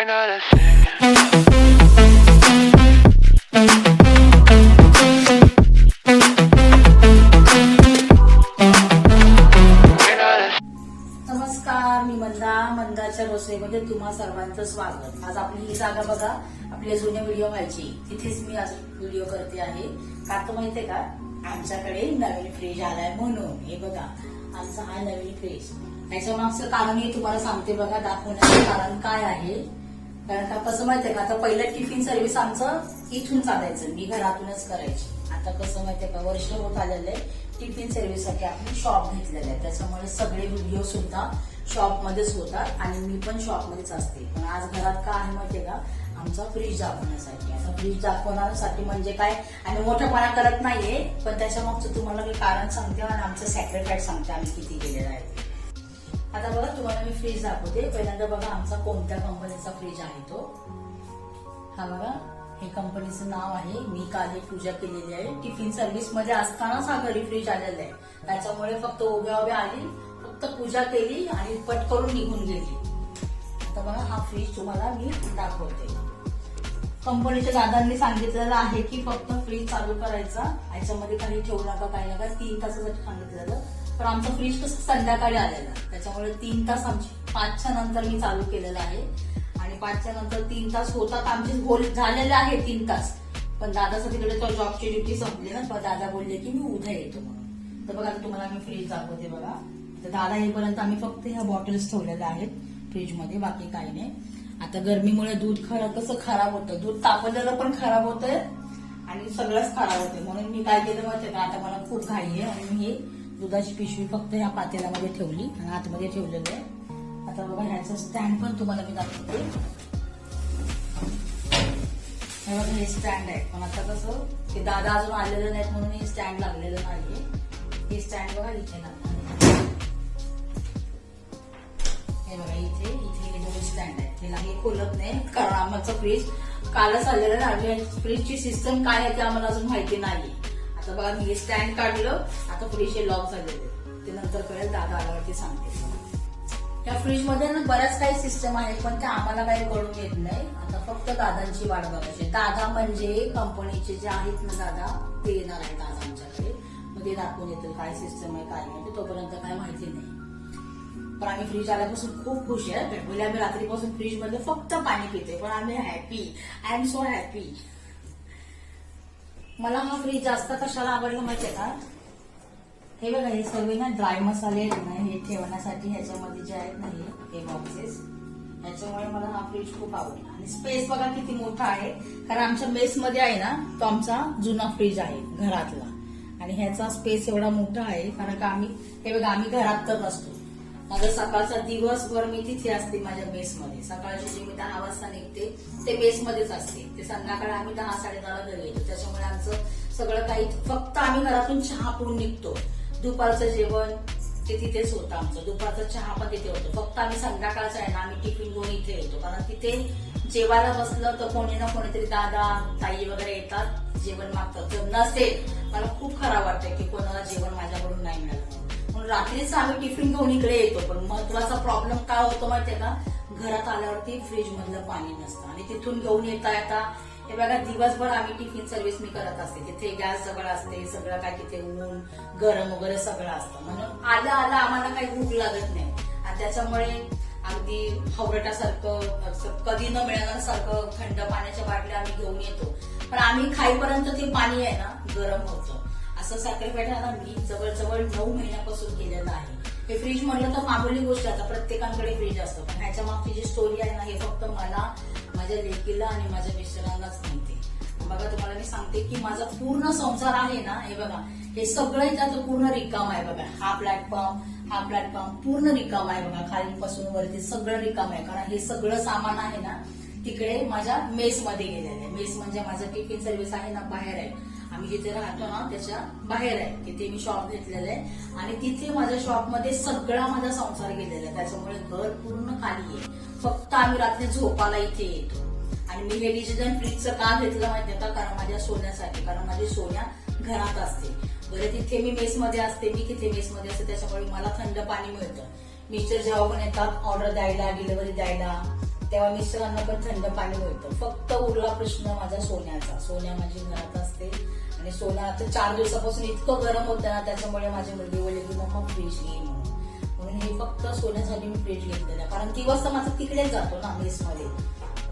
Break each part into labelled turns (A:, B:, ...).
A: नमस्कार, मी मंदाच्या रसोईमध्ये तुम्हा सर्वांचं स्वागत. आज आपली ही जागा बघा, आपल्या जुन्या व्हिडिओ व्हायची तिथेच मी आज व्हिडिओ करते आहे. का तर माहितीये का, आमच्याकडे नवीन फ्रीज आलाय म्हणून. हे बघा, आमचा हा नवीन फ्रीज. याच्या मागचं कारण मी तुम्हाला सांगते बघा, दाखवण्याचं कारण काय आहे. कारण का कसं माहितीये का, आता पहिलं टिफिन सर्व्हिस आमचं इथून चालायचं, मी घरातूनच करायची. आता कसं माहितीये का, वर्ष होत आलेलं आहे टिफिन सर्व्हिस साठी आपण शॉप घेतलेलं आहे. त्याच्यामुळे सगळे व्हिडिओ सुद्धा शॉपमध्येच होतात आणि मी पण शॉपमध्येच असते. पण आज घरात का आहे माहितीये का, आमचा फ्रीज दाखवण्यासाठी. आता फ्रीज दाखवण्यासाठी म्हणजे काय, आम्ही मोठेपणा करत नाहीये, पण त्याच्या मागचं तुम्हाला मी कारण सांगते आणि आमचं सॅक्रिफाईस सांगते आम्ही किती केलेलं आहे. आता बघा, तुम्हाला मी फ्रीज दाखवते. पहिल्यांदा बघा आमचा कोणत्या कंपनीचा फ्रीज आहे तो. हा बघा, हे कंपनीचं नाव आहे. मी काल ही पूजा केलेली आहे. टिफिन सर्व्हिस मध्ये असतानाच हा घरी फ्रीज आलेला आहे. त्याच्यामुळे फक्त उभ्या आली, फक्त पूजा केली आणि पट करून निघून गेली. आता बघा, हा फ्रीज तुम्हाला मी दाखवते. कंपनीच्या दादांनी सांगितलेलं आहे की फक्त फ्रीज चालू करायचा, याच्यामध्ये काही ठेवू नका, काही नका. 3 तासासाठी सांगितलेलं, पण आमचा फ्रीज कसं संध्याकाळी आलेला, त्याच्यामुळे 3 तास आमची 5च्या नंतर मी चालू केलेलं आहे. आणि 5च्या नंतर 3 तास होतात आमचे झालेले आहे 3 तास. पण दादाचं तिकडे तो जॉबची ड्युटी संपली ना, तर दादा बोलले की मी उद्या येतो म्हणून. तर बघा, तुम्हाला मी फ्रीज दाखवते बघा. तर दादा येईपर्यंत आम्ही फक्त ह्या बॉटल्स ठेवलेल्या आहेत फ्रीजमध्ये, बाकी काही नाही. आता गरमीमुळे दूध कसं खराब होतं, दूध तापवलेलं पण खराब होतंय आणि सगळंच खराब होतंय. म्हणून मी काय केलं माहितीये का, आता मला खूप घाई आहे आणि मी हे दुधाची पिशवी फक्त ह्या पातेल्यामध्ये ठेवली आणि आतमध्ये ठेवलेलं आहे. आता बघा, ह्याचं स्टँड पण तुम्हाला मी दाखवते. हे बघा, हे स्टँड आहे. पण आता कसं, ते दादा अजून आलेलं नाहीत म्हणून हे स्टँड लागलेलं नाहीये. हे स्टँड बघा इथे लागलं. हे बघा, इथे हे 2 स्टँड आहेत. हे खोलत नाही कारण आमचं फ्रीज कालच आलेलं आहे. फ्रीजची सिस्टम काय आहे ते आम्हाला अजून माहिती नाही. आता बघा, मी हे स्टँड काढलं. आता फ्रीज हे लॉक झालेले, ते नंतर कळेल, दादा आल्यावरती सांगते. या फ्रीज मध्ये ना बऱ्याच काही सिस्टम आहेत, पण त्या आम्हाला काही कळून येत नाही. आता फक्त दादांची वाट बघायची. दादा म्हणजे कंपनीचे जे आहेत ना दादा, ते येणार आहेत आज आमच्याकडे. मग ते दाखवून येतील काय सिस्टम आहे काय नाही, तोपर्यंत काय माहिती नाही. पण आम्ही फ्रीज आल्यापासून खूप खुश आहे. म्हणजे आम्ही रात्रीपासून फ्रीज मध्ये फक्त पाणी पिते, पण आम्ही happy. I am so happy. मला हा फ्रीज जास्त कशाला आवडला माहितीये का, हे बघा, हे सर्व ना ड्राय मसाले आहेत ना, हे ठेवण्यासाठी ह्याच्यामध्ये जे आहेत ना हे बॉक्सेस, ह्याच्यामुळे मला हा फ्रीज खूप आवडला. आणि स्पेस बघा किती मोठा आहे, कारण आमच्या मेस मध्ये आहे ना, तो आमचा जुना फ्रीज आहे घरातला. आणि ह्याचा स्पेस एवढा मोठा आहे कारण का आम्ही, हे बघा, आम्ही घरात तर नसतो. माझा सकाळचा दिवसभर मी तिथे असते माझ्या मेसमध्ये. सकाळची जे मी 10 वाजता निघते ते मेसमध्येच असते. ते संध्याकाळी आम्ही 10-10:30 घरी येतो. त्याच्यामुळे आमचं सगळं काही, फक्त आम्ही घरातून चहा पिऊन निघतो. दुपारचं जेवण ते तिथेच होतं आमचं. दुपारचा चहा पण तिथे होतो. फक्त आम्ही संध्याकाळचं आहे ना, आम्ही टिफिन घेऊन इथे येतो. कारण तिथे जेवायला बसलं तर कोणी ना कोणीतरी दादा ताई वगैरे येतात, जेवण मागतात. जर नसेल, मला खूप खराब वाटतंय की कोणाला जेवण माझ्याकडून नाही मिळालं. म्हणून रात्रीच आम्ही टिफिन घेऊन इकडे येतो. पण महत्वाचा प्रॉब्लेम काय होतो माहितीये का, घरात आल्यावरती फ्रीज मधलं पाणी नसतं आणि तिथून घेऊन येता हे बघा, दिवसभर आम्ही टिफिन सर्व्हिस मी करत असते. तिथे गॅस जवळ असते, सगळं काय तिथे ऊन गरम वगैरे सगळं असतं. म्हणून आलं आम्हाला काही भूक लागत नाही. आणि त्याच्यामुळे अगदी हवरटासारखं, कधी न मिळण्यासारखं थंड पाण्याच्या बाटल्या आम्ही घेऊन येतो. पण आम्ही खाईपर्यंत ते पाणी आहे ना गरम होतं. असं सॅक्रिफाईस मी जवळजवळ 9 महिन्यापासून केलेलं आहे. हे फ्रीज म्हटलं तर मामूली गोष्ट, आता प्रत्येकाकडे फ्रीज असतं. पण ह्याच्या मागची जी स्टोरी आहे ना, हे फक्त मला, माझ्या लेकीला आणि माझ्या मिस्टरांनाच माहिती. बघा, तुम्हाला मी सांगते की माझा पूर्ण संसार आहे ना, हे बघा, हे सगळं इथं पूर्ण रिकाम आहे. बघा, हा प्लॅटफॉर्म पूर्ण रिकाम आहे. बघा, खालीपासून वरती सगळं रिकाम आहे. कारण हे सगळं सामान आहे ना तिकडे माझ्या मेसमध्ये गेलेलं आहे. मेस म्हणजे माझं टिफिन सर्व्हिस आहे ना, बाहेर आहे. आम्ही जिथे राहतो ना त्याच्या बाहेर आहे. तिथे मी शॉप घेतलेलं आहे आणि तिथे माझ्या शॉपमध्ये सगळा माझा संसार गेलेला आहे. त्याच्यामुळे घर पूर्ण खाली आहे. फक्त आम्ही रात्री झोपाला इथे येतो. आणि मी हे डिसिजन फ्रीजचं का घेतलं माहितीये का, कारण माझ्या सोन्यासाठी. कारण माझी सोन्या घरात असते. बरं, तिथे मी मेसमध्ये असते, मी तिथे मेसमध्ये असते. त्याच्यामुळे मला थंड पाणी मिळतं. मिस्टर जेव्हा पण येतात ऑर्डर द्यायला, डिलिव्हरी द्यायला, तेव्हा मिस्टरांना पण थंड पाणी मिळतं. फक्त उरला प्रश्न माझ्या सोन्याचा. सोन्या माझी घरात असते आणि सोना आता 4 दिवसापासून इतकं गरम होतं ना, त्याच्यामुळे माझी मुलगी बोलली की मग फ्रीज घे म्हणून हे फक्त सोन्यासाठी मी फ्रीज घेतलेला आहे. कारण दिवस तर माझा तिकडेच जातो ना मेसमध्ये.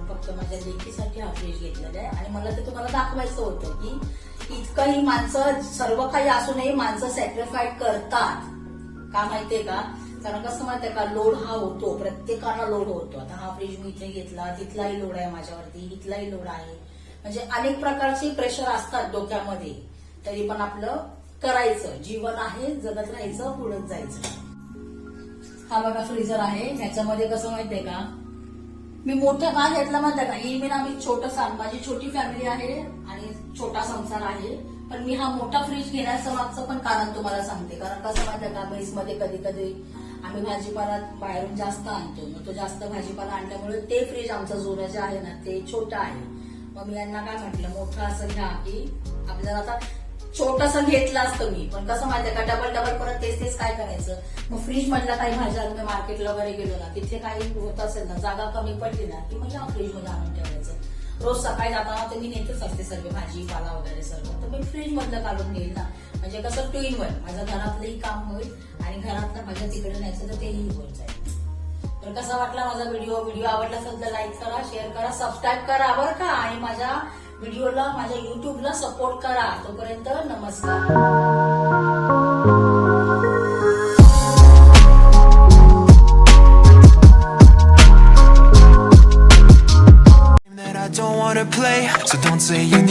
A: फक्त माझ्या लेकीसाठी हा फ्रीज घेतलेला आहे. आणि मला ते तुम्हाला दाखवायचं होतं की इतकंही माणसं सर्व काही असूनही माणसं सॅक्रिफाईस करतात का माहितीये का. कारण कसं माहितीये का, लोड हा होतो, प्रत्येकाला लोड होतो. आता हा फ्रीज मी इथे घेतला, तिथलाही लोड आहे माझ्यावरती, इथलाही लोड आहे. म्हणजे अनेक प्रकारचे प्रेशर असतात डोक्यामध्ये. तरी पण आपलं करायचं, जीवन आहे, जगत राहायचं, पुढे जायचं. हा बघा फ्रीजर आहे. ह्याच्यामध्ये कसं माहितीये का, मी मोठा का घेतला माहितीये का, ही मी आम्ही छोटसा, माझी छोटी फॅमिली आहे आणि छोटा संसार आहे. पण मी हा मोठा फ्रीज घेण्याचं मागचं पण कारण तुम्हाला सांगते. कारण कसं माहितीये का, मेसमध्ये कधी कधी आम्ही भाजीपाला बाहेरून जास्त आणतो. मग तो जास्त भाजीपाला आणल्यामुळे ते फ्रीज आमचं जुनं जे आहे ना ते छोटं आहे. मग मी यांना काय म्हटलं, मोठं असं घ्या की आपल्याला आता छोटंसं घेतलं असतं मी, पण कसं माहितीये का, डबल परत तेच काय करायचं. मग फ्रीज मधल्या काही भाज्या मी मार्केटला वगैरे गेलो ना, तिथे काही होत असेल ना, जागा कमी पडली ना की मग या फ्रीज मध्ये आणून ठेवायचं. रोज सकाळी जाताना तर मी नेतच असते सर्व भाजीपाला वगैरे सर्व, तर मी फ्रीज मधलं काढून घेईल ना. म्हणजे कसं 2 in 1, माझ्या घरातलंही काम होईल आणि घरातल्या भाज्या तिकडे न्यायचं तर तेही होत जाईल. तर कसा वाटला माझा व्हिडिओ आवडला असेल तर लाईक करा, शेअर करा, सबस्क्राईब करा बरं का. आणि माझ्या व्हिडिओला, माझ्या युट्यूबला सपोर्ट करा. तोपर्यंत नमस्कार.
B: That I don't wanna play, so don't say you